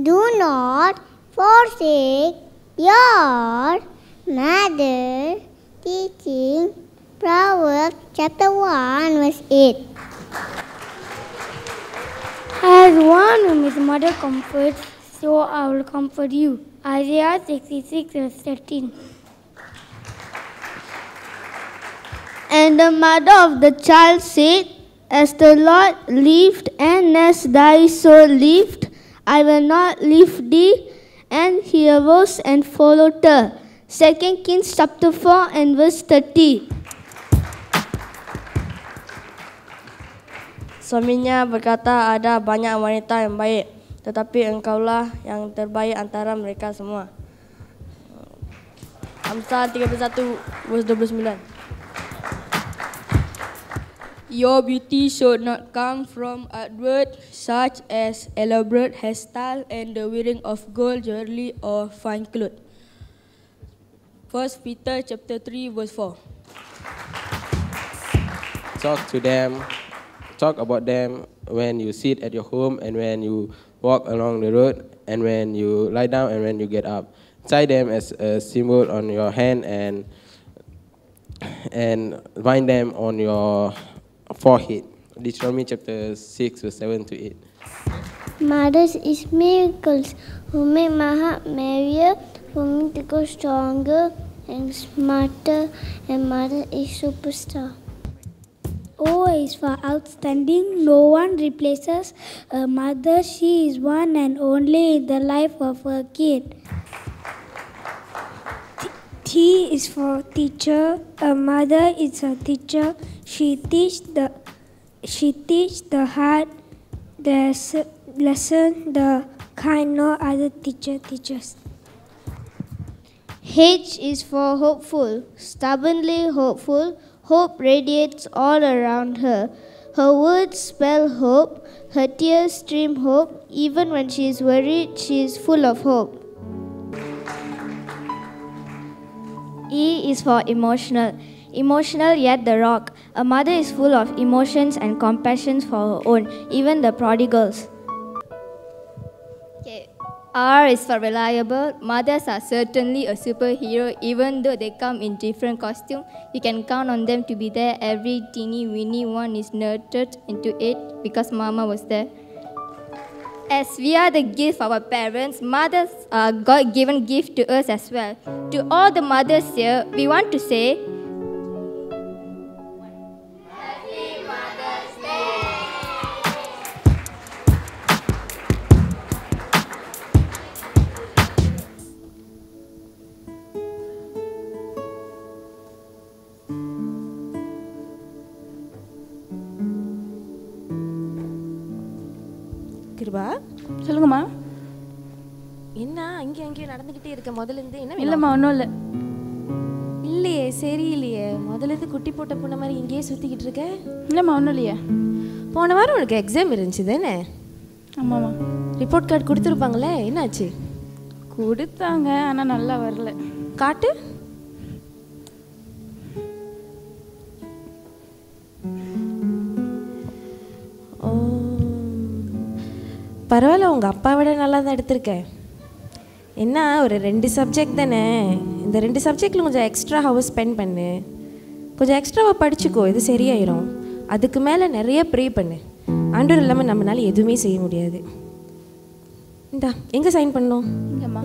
Do not forsake your mother teaching. Proverbs chapter 1 verse 8. As one whom his mother comforts, so I will comfort you. Isaiah 66 verse 13. And the mother of the child said, As the Lord lived, and as thy soul lived, I will not leave thee. And he arose and followed her. 2 Kings chapter 4 and verse 30. Suaminya berkata, ada banyak wanita yang baik, tetapi engkaulah yang terbaik antara mereka semua. Amsal 31 verse 29. Your beauty should not come from outward, such as elaborate hairstyle and the wearing of gold jewelry or fine clothes. 1 Peter chapter 3 verse 4. Talk about them when you sit at your home and when you walk along the road and when you lie down and when you get up. Tie them as a symbol on your hand and bind them on your forehead. Deuteronomy chapter 6 verse 7 to 8. Mothers is miracles who make my heart merrier, for me to go stronger and smarter, and mother is superstar. O is for outstanding. No one replaces a mother. She is one and only in the life of a kid. T is for teacher. A mother is a teacher. She teach the heart, the lesson, the kind no other teacher teaches. H is for hopeful. Stubbornly hopeful. Hope radiates all around her. Her words spell hope. Her tears stream hope. Even when she is worried, she is full of hope. E is for emotional. Emotional yet the rock. A mother is full of emotions and compassion for her own, even the prodigals. Okay. R is for reliable. Mothers are certainly a superhero, even though they come in different costumes. You can count on them to be there. Every teeny weeny one is nurtured into it because Mama was there. As we are the gift of our parents, mothers are God-given gift to us as well. To all the mothers here, we want to say, Happy Mother's Day! Kripa, சொல்லுங்கம்மா. என்ன அங்கே அங்கேயும் நடந்துக்கிட்டே இருக்க? முதல்ல இருந்து என்ன? இல்லைம்மா, ஒன்றும் இல்லை. இல்லையே, சரி இல்லையே. முதல்ல இருந்து குட்டி போட்ட பொண்ணு மாதிரி இங்கேயே சுற்றிக்கிட்டு இருக்க. இல்லைம்மா, ஒன்றும் இல்லையே. போன வாரம் உனக்கு எக்ஸாம் இருந்துச்சு தானே? ஆமாம்மா. ரிப்போர்ட் கார்டு கொடுத்துருப்பாங்களே, என்னாச்சு? கொடுத்தாங்க, ஆனால் நல்லா வரல. காட்டு. பரவாயில்ல, உங்கள் அப்பா விட நல்லா தான் எடுத்திருக்கேன். என்ன ஒரு 2 சப்ஜெக்ட் தானே, இந்த 2 சப்ஜெக்டில் கொஞ்சம் எக்ஸ்ட்ரா ஹவர்ஸ் ஸ்பெண்ட் பண்ணு, கொஞ்சம் எக்ஸ்ட்ராவாக படிச்சுக்கோ, இது சரியாயிரும். அதுக்கு மேலே நிறைய ப்ரே பண்ணு. ஆண்டவர் இல்லாமல் நம்மளால எதுவுமே செய்ய முடியாது. இந்தா, எங்கே சைன் பண்ணோம்? இங்கம்மா.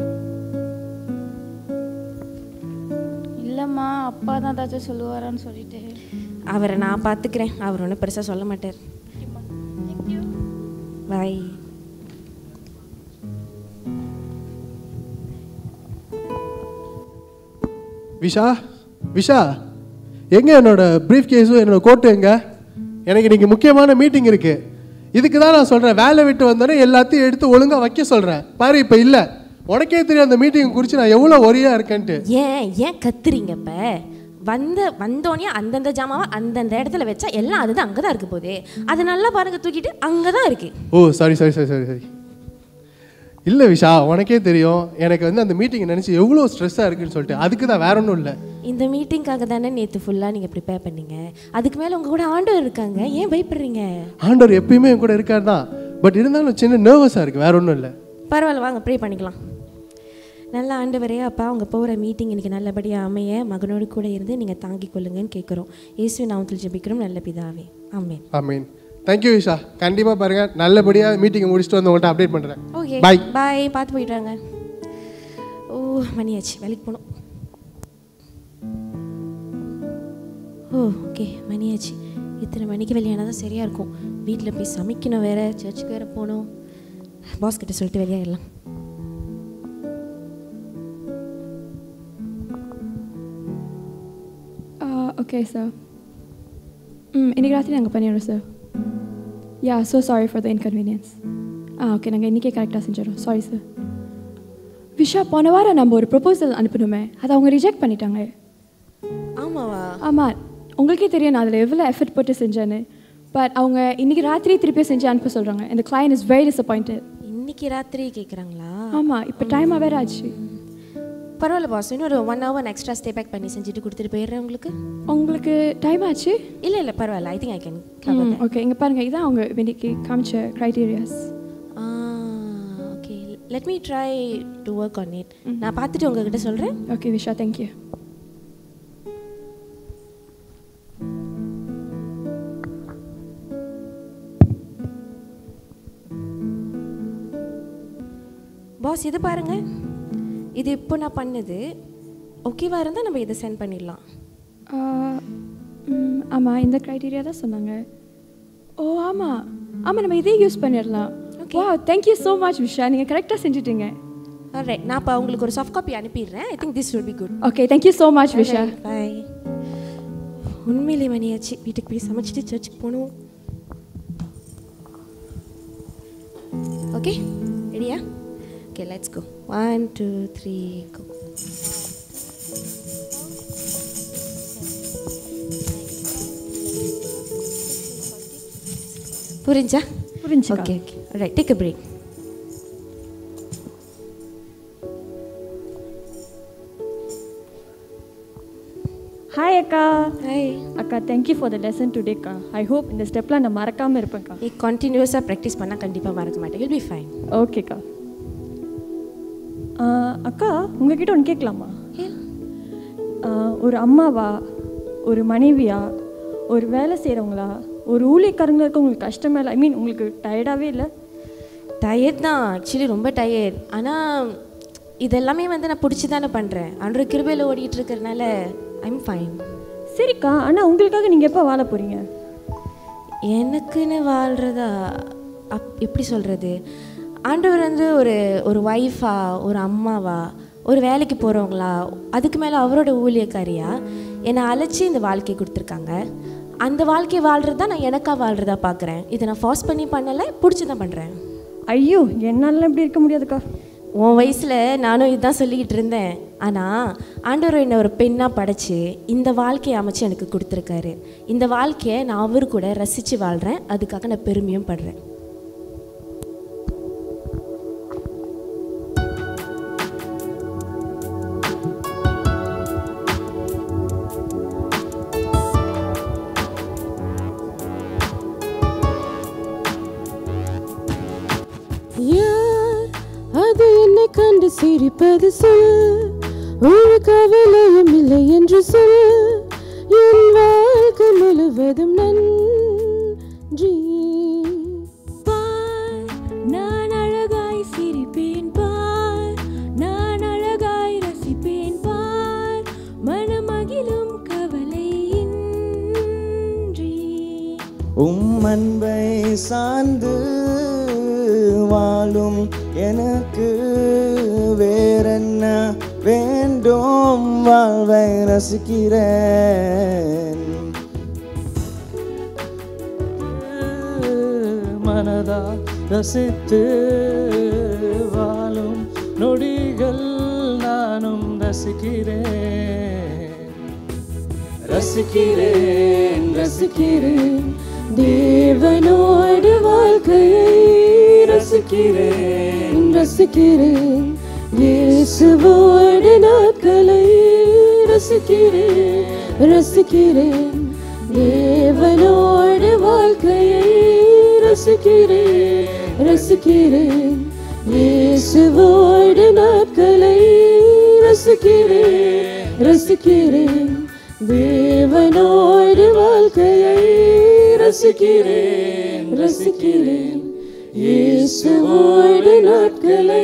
இல்லைம்மா, அப்பா தான் ஏதாச்சும் சொல்லுவாரான்னு சொல்லிட்டு. அவரை நான் பார்த்துக்கிறேன், அவர் ஒன்றும் பெருசாக சொல்ல மாட்டார். பாய். விஷா எங்கே என்னோட ப்ரீஃப் கேஸும் என்னோட கோட்டு எங்கே? எனக்கு இன்றைக்கி முக்கியமான மீட்டிங் இருக்குது. இதுக்கு தான் நான் சொல்கிறேன், வேலை விட்டு வந்தோடனே எல்லாத்தையும் எடுத்து ஒழுங்காக வைக்க சொல்கிறேன். பாரு, இப்போ இல்லை, உனக்கே தெரியும் அந்த மீட்டிங் குறித்து நான் எவ்வளோ ஒரியாக இருக்கேன்ட்டு. ஏன் கத்துறீங்க? இப்போ வந்தோடனே அந்தந்த ஜாமாவை அந்தந்த இடத்துல வச்சா எல்லாம் அதுதான் அங்கே தான் இருக்க போகுது. அது நல்லா பாருங்கள், தூக்கிட்டு அங்கே தான் இருக்குது. ஓ சரி. இல்லை விஷா, உனக்கே தெரியும் எனக்கு அந்த மீட்டிங் நினச்சி எவ்வளோ ஸ்ட்ரெஸ்ஸாக இருக்குன்னு சொல்லிட்டு. அதுக்கு தான், வேற ஒன்றும் இல்லை. இந்த மீட்டிங்காக தானே நேற்று ஃபுல்லாக நீங்கள் ப்ரிப்பேர் பண்ணீங்க. அதுக்கு மேலே உங்கள் கூட ஆண்டவர் இருக்காங்க, ஏன் பயப்படுறீங்க? ஆண்டவர் எப்பயுமே என் கூட இருக்கார் தான், பட் இருந்தாலும் சின்ன நர்வஸாக இருக்குது, வேற ஒன்றும் இல்லை. பரவாயில்ல, வாங்க ப்ரே பண்ணிக்கலாம். நல்ல ஆண்டவரே அப்பா, அவங்க போகிற மீட்டிங் இன்றைக்கி நல்லபடியாக அமைய மகனோடு கூட இருந்து நீங்கள் தாங்கிக் கொள்ளுங்கன்னு கேட்குறோம். இயேசுவின் நாமத்தில் ஜெபிக்கிறோம் நல்ல பிதாவே, ஆமென். ஆமென். தேங்க்யூ விஷா. கண்டிப்பாக பாருங்கள், நல்லபடியாக மீட்டிங்கை முடிச்சுட்டு வந்து உங்கள்கிட்ட அப்டேட் பண்ணுறேன். ஓகே, பாய் பாய். பார்த்து போயிடுறாங்க. ஓ மணியாச்சு, வேலைக்கு போகணும். ஓ ஓகே, மணியாச்சு. இத்தனை மணிக்கு வெளியானால் தான் சரியாக இருக்கும். வீட்டில் போய் சமைக்கணும் வேறு, சர்ச்சுக்கு வேறு போகணும். பாஸ் கிட்ட சொல்லிட்டு வெளியாகிடலாம். Okay sir. இன்றைக்கி ராத்திரி நாங்கள் பண்ணிடுறோம் sir. Yeah, so sorry for the inconvenience. Okay, நாங்கள் இன்றைக்கே கரெக்டாக செஞ்சிடறோம். Sorry sir. விஷா, போன வாரம் நம்ம ஒரு ப்ரொபோசல் அனுப்பணுமே, அதை அவங்க ரிஜெக்ட் பண்ணிட்டாங்க. ஆமாவா? ஆமாம், உங்களுக்கே தெரியும் நான் அதில் எவ்வளோ எஃபர்ட் போட்டு செஞ்சேன்னு. பட் அவங்க இன்றைக்கி ராத்திரி திருப்பியும் செஞ்சு அனுப்ப சொல்கிறாங்க. இந்த கிளையண்ட் இஸ் வெரி டிசப்பாயிண்டட். இன்னைக்கு ராத்திரி கேட்குறாங்களா? ஆமாம், இப்போ டைமாக வேறு ஆச்சு. பரவாயில்ல பாஸ், இன்னொரு 1 hour எக்ஸ்ட்ரா ஸ்டே பேக் பண்ணி செஞ்சுட்டு கொடுத்துட்டு போயிடுறேன். உங்களுக்கு டைம் ஆச்சு? இல்லை பரவாயில்ல, I think I can cover. Okay, இங்கே பாருங்கள், இதான் அவங்க இன்னைக்கு காமிச்ச criterias. Okay, let me try to work on it. நான் பார்த்துட்டு உங்ககிட்ட சொல்கிறேன். ஓகே விஷா, தேங்க்யூ. பாஸ், இது பாருங்கள், இது இப்போ நான் பண்ணது ஓகேவா இருந்தால் நம்ம இதை சென்ட் பண்ணிடலாம். ஆமாம், இந்த க்ரைட்டீரியா தான் சொன்னாங்க. ஓ ஆமாம் ஆமாம், நம்ம இதே யூஸ் பண்ணிடலாம். ஓகே, தேங்க்யூ ஸோ மச் விஷா, நீங்கள் கரெக்டாக செஞ்சுட்டீங்க. ரைட், நான் இப்போ உங்களுக்கு ஒரு சாஃப்ட் காப்பி அனுப்பிடுறேன். I think this will be good. Okay, thank you so much Visha. Bye. உண்மையிலே மணியாச்சு, வீட்டுக்கு போய் சமைச்சிட்டு சர்ச்சுக்கு போகணும். ஓகே, ரெடியா? Okay, let's go. 1, 2, 3, go. புரிஞ்சா? புரிஞ்சு. Okay. All right, take a break. Hi அக்கா. Hi. அக்கா, thank you for the lesson today அக்கா. ஐ ஹோப் இந்த ஸ்டெப்லாம் நான் மறக்காமல் இருப்பேன்க்கா. நீ கண்டினியூஸாக ப்ராக்டிஸ் பண்ணால் கண்டிப்பாக மறக்க மாட்டேன். You'll be fine. ஓகேக்கா. அக்கா, உங்ககிட்ட ஒன்று கேட்கலாமா? ஒரு அம்மாவா, ஒரு மனைவியா, ஒரு வேலை செய்கிறவங்களா, ஒரு ஊழியக்காரங்களுக்கு உங்களுக்கு கஷ்டமே இல்லை? ஐ மீன், உங்களுக்கு டயர்டாகவே இல்லை? டயர்ட் தான், ஆக்சுவலி ரொம்ப டயர்ட். ஆனால் இதெல்லாமே நான் பிடிச்சி தானே பண்ணுறேன். அன்ற கிருபையில் ஓடிட்டு இருக்கிறதுனால ஐம் ஃபைன். சரிக்கா, ஆனால் உங்களுக்காக நீங்கள் எப்போ வாழ போகிறீங்க? எனக்குன்னு வாழ்கிறதா எப்படி சொல்கிறது? ஆண்டவர் ஒரு ஒய்ஃபா, ஒரு அம்மாவா, ஒரு வேலைக்கு போகிறவங்களா, அதுக்கு மேலே அவரோட ஊழியக்காரியா என்னை அழைச்சி இந்த வாழ்க்கையை கொடுத்துருக்காங்க. அந்த வாழ்க்கையை வாழ்கிறது தான் நான் எனக்காக வாழ்கிறதா பார்க்குறேன். இதை நான் ஃபார்ஸ் பண்ணி பண்ணலை, பிடிச்சி தான் பண்ணுறேன். ஐயோ, என்னால இப்படி இருக்க முடியாதுக்கா. உன் வயசில் நானும் இதுதான் சொல்லிக்கிட்டு இருந்தேன். ஆனால் ஆண்டவர் என்னை ஒரு பெண்ணாக படைச்சி இந்த வாழ்க்கையை அமைச்சு எனக்கு கொடுத்துருக்காரு. இந்த வாழ்க்கையை நான் அவரு கூட ரசித்து வாழ்கிறேன். அதுக்காக நான் பெருமையும் படுறேன். அது என்னை கண்டு சிரிப்பது சொல், ஒரு கவலையும் இல்லை என்று சொல், என் வாழ்க்கை முழுவதும் நன்றி. பார், நான் அழகாய் சிரிப்பேன் பார், நான் அழகாய் ரசிப்பேன் பார், மனமகிழும் கவலை இன்றி. அன்பை சார்ந்து வாழும் எனக்கு வேறென்ன வேண்டும்? வாழ்வை ரசிக்கிறேன், மனதா ரசித்து வாழும் நொடிகள் நானும் ரசிக்கிறேன், ரசிக்கிறேன், ரசிக்கிறேன். தேவனோடு வாழ்க்கையை ரசிக்கிறேன், ரசிக்கிறேன். இயேசுவோடு நாட்களை ரசிக்கிறேன், ரசிக்கிறேன். தேவனோடு வாழ்க்கையை ரசிக்கிறேன், ரசிக்கிறேன். இயேசுவோடு நாட்களை ரசிக்கிறேன் ரசிக்கிறேன் தேவனோடு வாழ்க்கையை ரசிக்கிறேன் ரசிக்கிறேன் இயேசுவோடு நாட்களை.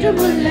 என்றும் உள்ளது